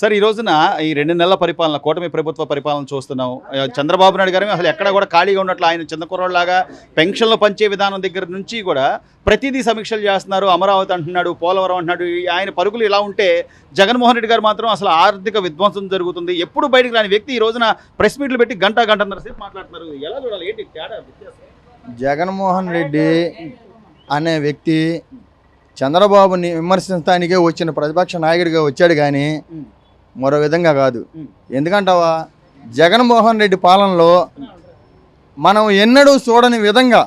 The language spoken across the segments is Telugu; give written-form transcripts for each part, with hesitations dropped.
సార్ ఈ రోజున ఈ 2 నెలల పరిపాలన కూటమి ప్రభుత్వ పరిపాలన చూస్తున్నాం. చంద్రబాబు నాయుడు గారు అసలు ఎక్కడ కూడా ఖాళీగా ఉన్నట్లు ఆయన చిన్న కుర్రోళ్ళలాగా పెన్షన్లు పంచే విధానం దగ్గర నుంచి కూడా ప్రతిదీ సమీక్షలు చేస్తున్నారు. అమరావతి అంటున్నాడు, పోలవరం అంటున్నాడు. ఆయన పరుగులు ఇలా ఉంటే జగన్మోహన్ రెడ్డి గారు మాత్రం అసలు ఆర్థిక విధ్వంసం జరుగుతుంది. ఎప్పుడు బయటకు రాని వ్యక్తి ఈ రోజున ప్రెస్ మీట్లు పెట్టి గంటన్నర సేపు మాట్లాడుతున్నారు. ఎలా చూడాలి, ఏంటి తేడా వ్యత్యాసం? జగన్మోహన్ రెడ్డి అనే వ్యక్తి చంద్రబాబుని విమర్శించడానికే వచ్చిన ప్రతిపక్ష నాయకుడిగా వచ్చాడు కానీ మరో విధంగా కాదు. ఎందుకంటావా, జగన్మోహన్ రెడ్డి పాలనలో మనం ఎన్నడూ చూడని విధంగా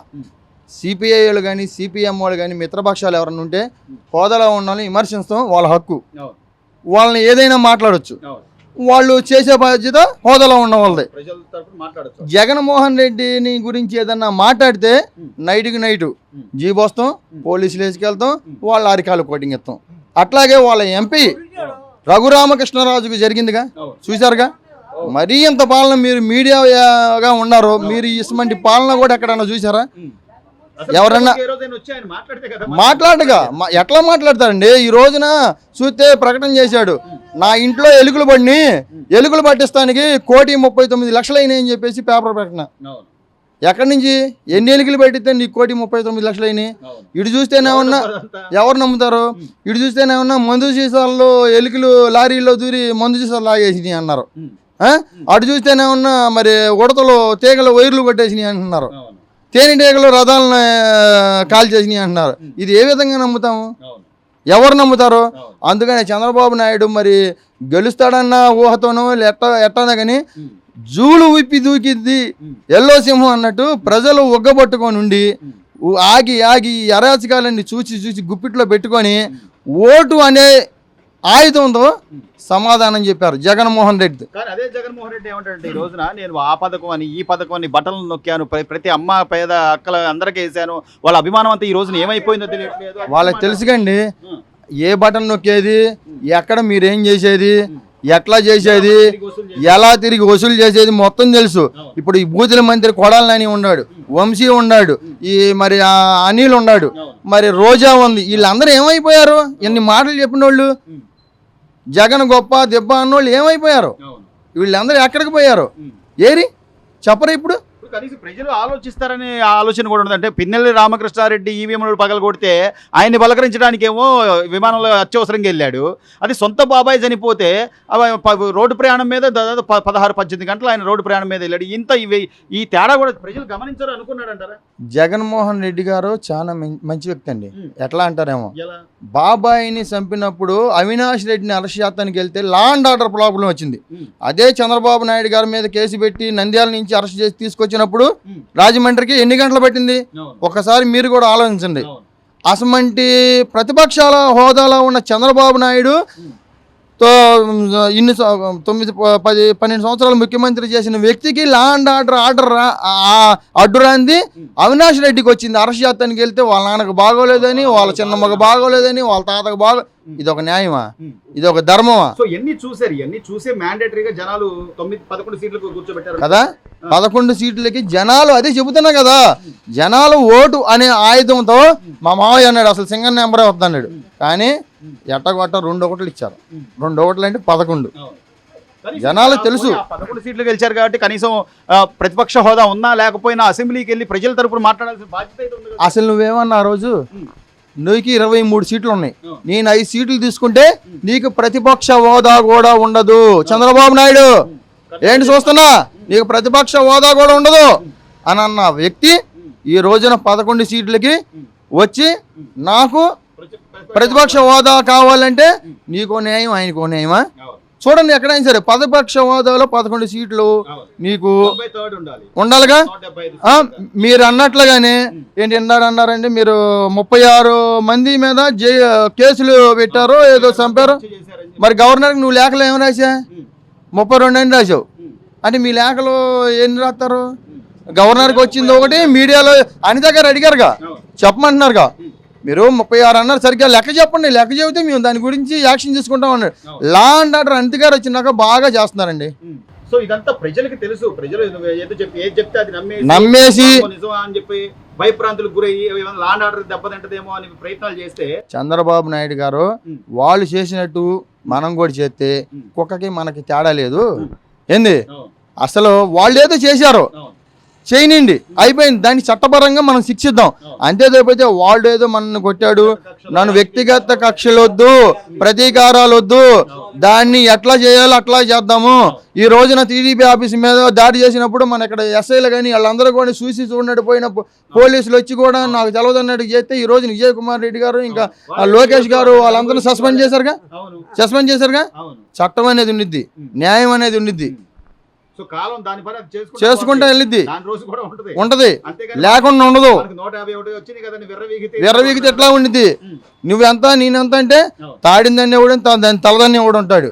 సిపిఐలు కానీ సిపిఎం వాళ్ళు కానీ మిత్రపక్షాలు ఎవరన్నా ఉంటే హోదాలో ఉండాలని విమర్శిస్తాం, వాళ్ళ హక్కు. వాళ్ళని ఏదైనా మాట్లాడచ్చు, వాళ్ళు చేసే బాధ్యత హోదాలో ఉన్న వాళ్ళది. జగన్మోహన్ రెడ్డిని గురించి ఏదన్నా మాట్లాడితే నైట్కి నైటు జీబొస్తాం, పోలీసులు వేసుకెళ్తాం, వాళ్ళ అరికాలు కోటింగ్ ఇస్తాం. అట్లాగే వాళ్ళ ఎంపీ రఘురామకృష్ణరాజుకు జరిగిందిగా, చూశారుగా. మరీ ఇంత పాలన మీరు మీడియాగా ఉన్నారు, మీరు ఇటువంటి పాలన కూడా ఎక్కడన్నా చూసారా? ఎవరన్నా మాట్లాడగా ఎట్లా మాట్లాడతారండి? ఈ రోజున చూస్తే ప్రకటన చేశాడు, నా ఇంట్లో ఎలుకలు పట్టిస్తానికి 1,39,00,000 అయినాయని చెప్పేసి పేపర్ ప్రకటన. ఎక్కడి నుంచి ఎన్ని ఎలుకలు పెట్టితే నీకు 1,39,00,000 అయినాయి? ఇటు చూస్తేనే ఉన్నా ఎవరు నమ్ముతారు? ఇటు చూస్తేనే ఉన్నా మందు సీసాల్లో ఎలుకలు లారీలో దూరి మందు సీసాలు లాగేసినాయి అన్నారు. అటు చూస్తేనే ఉన్నా మరి ఉడతలు తీగలు వైర్లు కొట్టేసినాయి అంటున్నారు, తేనెటీగలు రథాలను కాల్ చేసినాయి అంటున్నారు. ఇది ఏ విధంగా నమ్ముతాము? ఎవరు నమ్ముతారు? అందుకని చంద్రబాబు నాయుడు మరి గెలుస్తాడన్న ఊహతోనో ఎట్టనా కానీ జూలు విప్పి దూకిద్ది ఎల్లో సింహం అన్నట్టు ప్రజలు ఒగ్గబట్టుకొని ఉండి ఆగి అరాచకాలన్నీ చూసి గుప్పిట్లో పెట్టుకొని ఓటు అనే ఆయుధంతో సమాధానం చెప్పారు జగన్మోహన్ రెడ్డి. కానీ అదే జగన్మోహన్ రెడ్డి ఏమంటాడంటే, ఈ రోజున నేను ఆ పథకం అని ఈ పథకం అని బట్టలు నొక్కాను, ప్రతి అమ్మ పేద అక్కల అందరికీ వేసాను, వాళ్ళ అభిమానం అంతా ఈ రోజున ఏమైపోయిందో తెలియట్లేదు. వాళ్ళకి తెలుసుకండి ఏ బటన్ నొక్కేది, ఎక్కడ మీరేం చేసేది, ఎట్లా చేసేది, ఎలా తిరిగి వసూలు చేసేది మొత్తం తెలుసు. ఇప్పుడు ఈ బూతుల మంత్రి కొడాలి నాని ఉన్నాడు, వంశీ ఉన్నాడు, ఈ మరి అనిల్ ఉన్నాడు, మరి రోజా ఉంది. వీళ్ళందరూ ఏమైపోయారు? ఎన్ని మాటలు చెప్పిన వాళ్ళు, జగన్ గొప్ప దెబ్బ అన్నోళ్ళు ఏమైపోయారు? వీళ్ళందరూ ఎక్కడికి పోయారు? ఏరి చెప్పరు ఇప్పుడు? కనీసం ప్రజలు ఆలోచిస్తారనే ఆలోచన కూడా ఉంది. అంటే పిన్నెల్లి రామకృష్ణారెడ్డి ఈవీఎంలు పగల కొడితే ఆయన్ని బలకరించడానికేమో విమానంలో అత్యవసరంగా వెళ్ళాడు. అది సొంత బాబాయ్ చనిపోతే రోడ్డు ప్రయాణం మీద దాదాపు 16-18 గంటలు ఆయన రోడ్డు ప్రయాణం మీద వెళ్ళాడు. ఈ తేడా కూడా ప్రజలు గమనించారు అనుకున్నాడంటారా? జగన్మోహన్ రెడ్డి గారు చాలా మంచి వ్యక్తి అండి. ఎట్లా అంటారేమో, బాబాయిని చంపినప్పుడు అవినాష్ రెడ్డిని అరెస్ట్ చేస్తానికి వెళ్తే లా అండ్ ఆర్డర్ ప్రాబ్లం వచ్చింది. అదే చంద్రబాబు నాయుడు గారి మీద కేసు పెట్టి నంద్యాల నుంచి అరెస్ట్ చేసి తీసుకొచ్చినప్పుడు రాజమండ్రికి ఎన్ని గంటలు పట్టింది? ఒకసారి మీరు కూడా ఆలోచించండి. అసమంటి ప్రతిపక్షాల హోదాలో ఉన్న చంద్రబాబు నాయుడు ఇన్ని 9-10-12 సంవత్సరాలు ముఖ్యమంత్రి చేసిన వ్యక్తికి లా అండ్ ఆర్డర్ అడ్డురాంది అవినాష్ రెడ్డికి వచ్చింది. అరెస్ట్ చేస్తానికి వెళ్తే వాళ్ళ నాన్నకు బాగోలేదని, వాళ్ళ చిన్నమ్మకు బాగోలేదని, వాళ్ళ తాతకు ఇది ఒక న్యాయమా? ఇది ఒక ధర్మమా? సో ఎన్ని చూసే మ్యాండేటరీగా జనాలు 9-11 సీట్లకు కూర్చోబెట్టారు కదా. 11 సీట్లకి జనాలు అదే చెబుతున్నా కదా, జనాలు ఓటు అనే ఆయుధంతో మా మావయ్య అన్నాడు అసలు సింగల్ నెంబరే వద్దన్నాడు. కానీ ఎట్టగొట్ట 2 ఒకట్లు ఇచ్చారు. 2 ఒకట్లు అంటే 11. జనాలు తెలుసు 11 సీట్లు గెలిచారు కాబట్టి కనీసం ప్రతిపక్ష హోదా ఉన్నా లేకపోయినా అసెంబ్లీకి వెళ్ళి ప్రజల తరపున మాట్లాడాల్సిన బాధ్యత అయితే ఉంది. అసలు నువ్వేమన్నా ఆ రోజు నీకు 23 సీట్లు ఉన్నాయి, నేను 5 సీట్లు తీసుకుంటే నీకు ప్రతిపక్ష హోదా కూడా ఉండదు. చంద్రబాబు నాయుడు ఏంటి చూస్తున్నా, నీకు ప్రతిపక్ష హోదా కూడా ఉండదు అని అన్న వ్యక్తి ఈ రోజున 11 సీట్లకి వచ్చి నాకు ప్రతిపక్ష హోదా కావాలంటే నీకో న్యాయం ఆయనకో న్యాయమా? చూడండి ఎక్కడైనా సరే ప్రతిపక్ష హోదాలో 11 సీట్లు నీకు ఉండాలిగా. మీరు అన్నట్లుగానే ఏంటి అన్నారండి, మీరు 36 మంది మీద కేసులు పెట్టారు, ఏదో చంపారు. మరి గవర్నర్కి నువ్వు లేఖలో ఏమి రాసా? 32 అని రాసావు. అంటే మీ లేఖలో ఎన్ని రాస్తారు? గవర్నర్కి వచ్చింది ఒకటి, మీడియాలో అనిత గారు అడిగారుగా, చెప్పమంటున్నారుగా. మీరు 36 అన్నారు, సరిగ్గా లెక్క చెప్పండి, లెక్క చెబితే మేము దాని గురించి యాక్షన్ తీసుకుంటాం అన్నాడు. లా అండ్ ఆర్డర్ అనిత గారు వచ్చినాక బాగా చేస్తున్నారండి. సో ఇదంతా ప్రజలకి తెలుసు, ప్రజలు ఏది చెప్తే అది నమ్మేసి నిజమా అని చెప్పి భయప్రాంతులకు గురయ్యి లా అండ్ ఆర్డర్ దెబ్బతింటదేమో అని ప్రయత్నాలు చేస్తే చంద్రబాబు నాయుడు గారు వాళ్ళు చేసినట్టు మనం కూడా చేస్తే కుక్కకి మనకి తేడా లేదు. ఏంది అసలు వాళ్ళు ఏదో చేశారు చేయనండి, అయిపోయింది. దాన్ని చట్టపరంగా మనం శిక్షిద్దాం అంతే తప్పితే వాళ్ళు ఏదో మనల్ని కొట్టాడు, నన్ను వ్యక్తిగత కక్షలు వద్దు, ప్రతీకారాలు వద్దు, దాన్ని ఎట్లా చేయాలో అట్లా చేద్దాము. ఈ రోజున టీడీపీ ఆఫీస్ మీద దాడి చేసినప్పుడు మన ఇక్కడ ఎస్ఐలు కానీ వాళ్ళందరూ కూడా చూసి చూడనట్టు పోయిన పోలీసులు వచ్చి కూడా నాకు తెలవదన్నట్టు చేస్తే ఈ రోజు విజయ్ కుమార్ రెడ్డి గారు ఇంకా లోకేష్ గారు వాళ్ళందరూ సస్పెండ్ చేశారుగా. చట్టం అనేది ఉండిద్ది, న్యాయం అనేది ఉండిద్ది, చేసుకుంటా వెళ్ళిద్ది, ఉంటది, లేకుండా ఉండదు. విర్రవీగితే ఎట్లా ఉండిద్ది, నువ్వెంత నేనెంత అంటే తాడిందని ఇవ్వడం దాని తలదాన్ని ఇవ్వడం ఉంటాడు.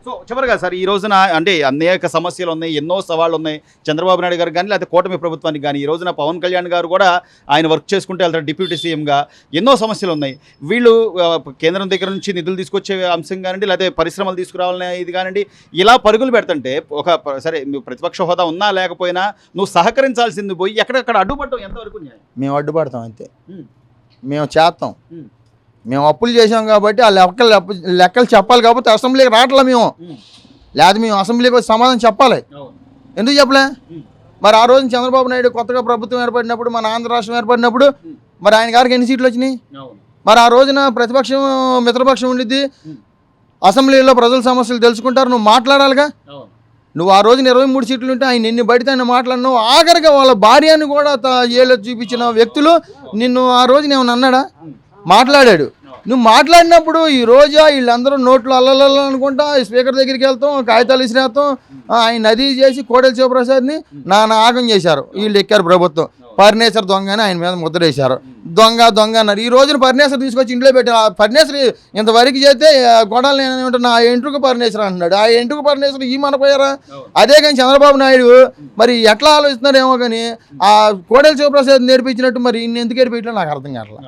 సో చివరిగా సార్ ఈ రోజున అంటే అనేక సమస్యలు ఉన్నాయి, ఎన్నో సవాళ్ళు ఉన్నాయి చంద్రబాబు నాయుడు గారు కానీ లేకపోతే కూటమి ప్రభుత్వానికి కానీ. ఈ రోజున పవన్ కళ్యాణ్ గారు కూడా ఆయన వర్క్ చేసుకుంటూ వెళ్తారు డిప్యూటీ సీఎంగా. ఎన్నో సమస్యలు ఉన్నాయి. వీళ్ళు కేంద్రం దగ్గర నుంచి నిధులు తీసుకొచ్చే అంశం కానివ్వండి, లేకపోతే పరిశ్రమలు తీసుకురావాలనే ఇది కానివ్వండి, ఇలా పరుగులు పెడుతుంటే సరే నువ్వు ప్రతిపక్ష హోదా ఉన్నా లేకపోయినా నువ్వు సహకరించాల్సింది పోయి ఎక్కడెక్కడ అడ్డుపడటం ఎంతవరకు మేము అడ్డుపడతాం అంతే, మేము చేస్తాం. మేము అప్పులు చేసాం కాబట్టి ఆ లెక్కలు చెప్పాలి కాబట్టి అసెంబ్లీకి రావట్లే మేము, లేదా మేము అసెంబ్లీకి వచ్చి సమాధానం చెప్పాలి. ఎందుకు చెప్పలే? మరి ఆ రోజు చంద్రబాబు నాయుడు కొత్తగా ప్రభుత్వం ఏర్పడినప్పుడు, మన ఆంధ్ర రాష్ట్రం ఏర్పడినప్పుడు మరి ఆయన గారికి ఎన్ని సీట్లు వచ్చినాయి? మరి ఆ రోజున ప్రతిపక్షం మిత్రపక్షం ఉండిద్ది, అసెంబ్లీలో ప్రజల సమస్యలు తెలుసుకుంటారు, నువ్వు మాట్లాడాలిగా. నువ్వు ఆ రోజున 23 సీట్లు ఉంటే ఆయన ఎన్ని బయట ఆయన మాట్లాడినావు. ఆఖరిగా వాళ్ళ భార్యను కూడా ఏళ్ళు చూపించిన వ్యక్తులు నిన్ను ఆ రోజున ఏమన్నా అన్నాడా? మాట్లాడాడు. నువ్వు మాట్లాడినప్పుడు ఈ రోజు వీళ్ళందరూ నోట్లు అల్లల్ల అనుకుంటా స్పీకర్ దగ్గరికి వెళ్తాం, కాగితాలు ఇసిరేస్తాం, ఆయన నది చేసి కోడెల శివప్రసాద్ని ఆగం చేశారు. వీళ్ళు ఎక్కారు ప్రభుత్వం, ఫర్నిచర్ దొంగ అని ఆయన మీద ముద్ర వేశారు. దొంగ అన్నారు. ఈ రోజున ఫర్నిచర్ తీసుకొచ్చి ఇంట్లో పెట్టారు. ఆ ఫర్నిచర్ ఇంతవరకు చేస్తే గొడవలు ఏమంటున్నా ఆ ఎంట్రుకు ఫర్నిచర్ అంటున్నాడు. ఆ ఎంట్రుకు ఫర్నిచర్ ఈ మనపోయారా? అదే కానీ చంద్రబాబు నాయుడు మరి ఎట్లా ఆలోచిస్తున్నారేమో కానీ ఆ కోడెల శివప్రసాద్ నేర్పించినట్టు మరి ఇన్ని ఎందుకు నేర్పించడం నాకు అర్థం కావట్లేదు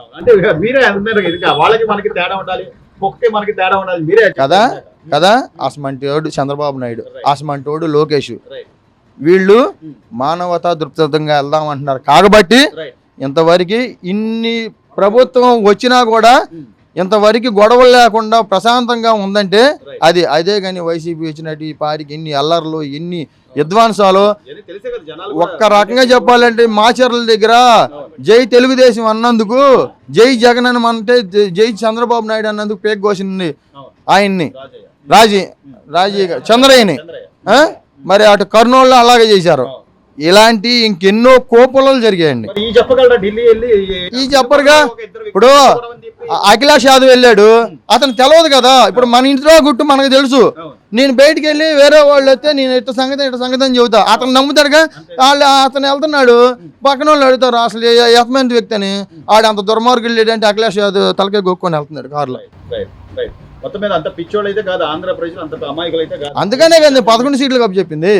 కదా. అసమంటోడు చంద్రబాబు నాయుడు, అసమంటోడు లోకేష్, వీళ్ళు మానవతా దృక్పథంగా వెళ్దాం అంటున్నారు. కాబట్టి ఇంతవరకు ఇన్ని ప్రభుత్వం వచ్చినా కూడా ఇంతవరకు గొడవలు లేకుండా ప్రశాంతంగా ఉందంటే అదే కానీ వైసీపీ వచ్చినట్టు ఈ పారికి ఎన్ని అల్లర్లు, ఎన్ని విధ్వంసాలు. ఒక్క రకంగా చెప్పాలంటే మాచర్ల దగ్గర జై తెలుగుదేశం అన్నందుకు, జై జగన్ అని అంటే జై చంద్రబాబు నాయుడు అన్నందుకు పేక్ కోసింది ఆయన్ని, రాజీ చంద్రయ్యని. మరి అటు కర్నూలులో అలాగే చేశారు. ఇలాంటి ఇంకెన్నో కోపలు జరిగాయండి. ఈ చెప్పరుగా ఇప్పుడు అఖిలేష్ యాదవ్ వెళ్ళాడు, అతను తెలియదు కదా. ఇప్పుడు మన ఇంట్లో గుట్టు మనకు తెలుసు. నేను బయటికి వెళ్ళి వేరే వాళ్ళు వస్తే నేను ఇట్ట సంగతి అని చెబుతా, అతను నమ్ముతాడుగా. అతను వెళ్తున్నాడు, పక్కన వాళ్ళు అడుగుతారు అసలు ఎఫ్మెంట్ వ్యక్తి అని. ఆడు అంత దుర్మార్గులు లేదంటే అఖిలేష్ యాదవ్ తలకే గొక్కొని వెళ్తున్నాడు కారులో. మొత్తం మీద అంత పిచ్చోళ్ళు అయితే కాదు, ఆంధ్ర ప్రజలు అంత అమాయకులు అయితే కాదు. అందుకనే కదా 11 సీట్లు కప్పు చెప్పింది.